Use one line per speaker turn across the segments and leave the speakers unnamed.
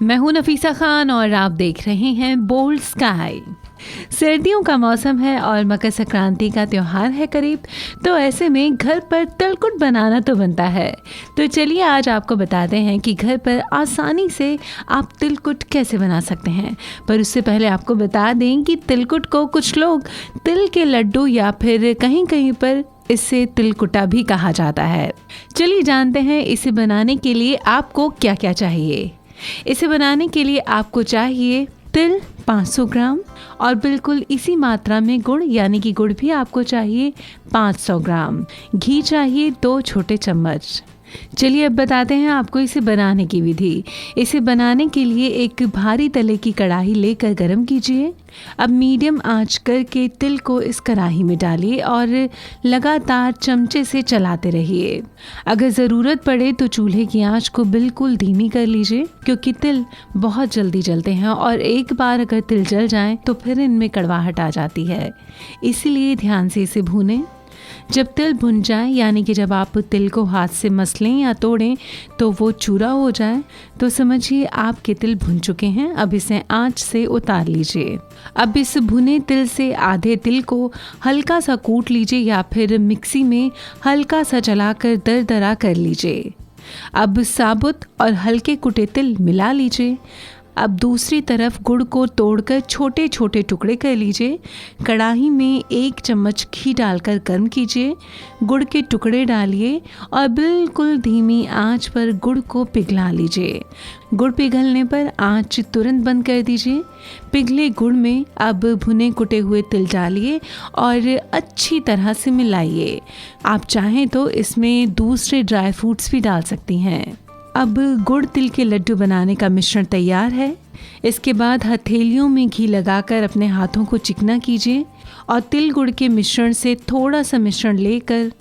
मैं हूं नफीसा खान और आप देख रहे हैं बोल्ड स्काई। सर्दियों का मौसम है और मकर संक्रांति का त्योहार है करीब, तो ऐसे में घर पर तिलकुट बनाना तो बनता है। तो चलिए आज आपको बताते हैं कि घर पर आसानी से आप तिलकुट कैसे बना सकते हैं। पर उससे पहले आपको बता दें कि तिलकुट को कुछ लोग तिल के लड्डू या फिर कहीं कहीं पर इसे तिलकुटा भी कहा जाता है। चलिए जानते हैं इसे बनाने के लिए आपको क्या क्या चाहिए। इसे बनाने के लिए आपको चाहिए तिल 500 ग्राम और बिल्कुल इसी मात्रा में गुड़, यानी कि गुड़ भी आपको चाहिए 500 ग्राम। घी चाहिए 2 छोटे चम्मच। चलिए अब बताते हैं आपको इसे बनाने की विधि। इसे बनाने के लिए एक भारी तले की कढ़ाई लेकर गरम कीजिए। अब मीडियम आंच करके तिल को इस कढ़ाई में डालिए और लगातार चमचे से चलाते रहिए। अगर ज़रूरत पड़े तो चूल्हे की आंच को बिल्कुल धीमी कर लीजिए, क्योंकि तिल बहुत जल्दी जलते हैं और एक बार अगर तिल जल जाएं तो फिर इनमें कड़वाहट आ जाती है। इसीलिए ध्यान से इसे भूनें। जब तिल भुन जाए, यानी कि जब आप तिल को हाथ से मसलें या तोड़ें तो वो चूरा हो जाए, तो समझिए आपके तिल भुन चुके हैं। अब इसे आंच से उतार लीजिए। अब इस भुने तिल से आधे तिल को हल्का सा कूट लीजिए या फिर मिक्सी में हल्का सा चलाकर दरदरा कर लीजिए। अब साबुत और हल्के कुटे तिल मिला लीजिए। अब दूसरी तरफ गुड़ को तोड़कर छोटे छोटे टुकड़े कर लीजिए। कढ़ाई में 1 चम्मच घी डालकर गर्म कीजिए। गुड़ के टुकड़े डालिए और बिल्कुल धीमी आंच पर गुड़ को पिघला लीजिए। गुड़ पिघलने पर आंच तुरंत बंद कर दीजिए। पिघले गुड़ में अब भुने कुटे हुए तिल डालिए और अच्छी तरह से मिलाइए। आप चाहें तो इसमें दूसरे ड्राई फ्रूट्स भी डाल सकती हैं। अब गुड़ तिल के लड्डू बनाने का मिश्रण तैयार है। इसके बाद हथेलियों में घी लगाकर अपने हाथों को चिकना कीजिए और तिल गुड़ के मिश्रण से थोड़ा सा मिश्रण लेकर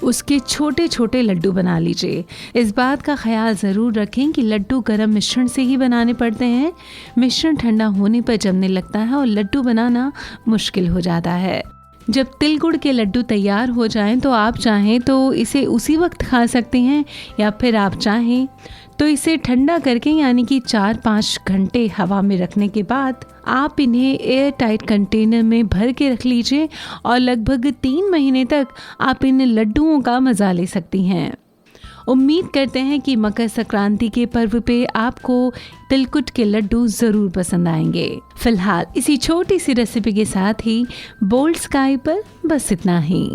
उसके छोटे छोटे लड्डू बना लीजिए। इस बात का ख्याल ज़रूर रखें कि लड्डू गर्म मिश्रण से ही बनाने पड़ते हैं। मिश्रण ठंडा होने पर जमने लगता है और लड्डू बनाना मुश्किल हो जाता है। जब तिल गुड़ के लड्डू तैयार हो जाएं तो आप चाहें तो इसे उसी वक्त खा सकते हैं या फिर आप चाहें तो इसे ठंडा करके, यानी कि 4-5 घंटे हवा में रखने के बाद आप इन्हें एयर टाइट कंटेनर में भर के रख लीजिए और लगभग 3 महीने तक आप इन लड्डुओं का मज़ा ले सकती हैं। उम्मीद करते हैं कि मकर संक्रांति के पर्व पे आपको तिलकुट के लड्डू ज़रूर पसंद आएंगे। फिलहाल इसी छोटी सी रेसिपी के साथ ही बोल्ड स्काई पर बस इतना ही।